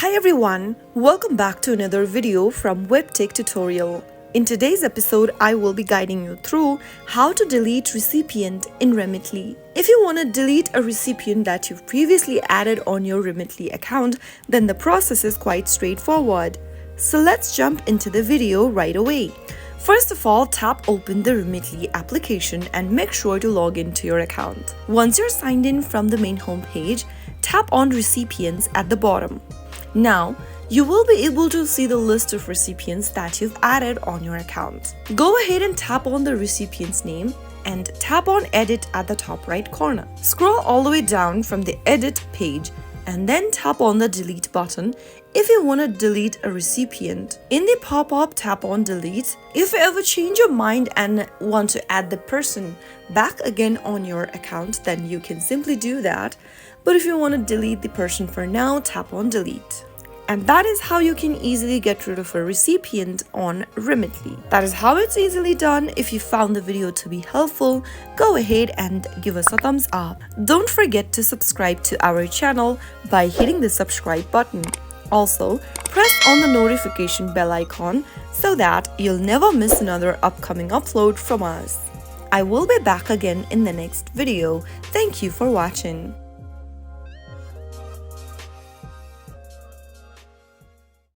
Hi everyone, welcome back to another video from Webtech Tutorial. In today's episode, I will be guiding you through how to delete recipient in Remitly. If you want to delete a recipient that you've previously added on your Remitly account, then the process is quite straightforward. So let's jump into the video right away. First of all, tap open the Remitly application and make sure to log into your account. Once you're signed in from the main home page, tap on Recipients at the bottom. Now, you will be able to see the list of recipients that you've added on your account. Go ahead and tap on the recipient's name and tap on Edit at the top right corner. Scroll all the way down from the Edit page and then tap on the Delete button if you want to delete a recipient. In the pop-up, tap on Delete. If you ever change your mind and want to add the person back again on your account, then you can simply do that. But if you want to delete the person for now, tap on Delete. And that is how you can easily get rid of a recipient on Remitly. That is how it's easily done. If you found the video to be helpful, go ahead and give us a thumbs up. Don't forget to subscribe to our channel by hitting the subscribe button. Also, press on the notification bell icon so that you'll never miss another upcoming upload from us. I will be back again in the next video. Thank you for watching.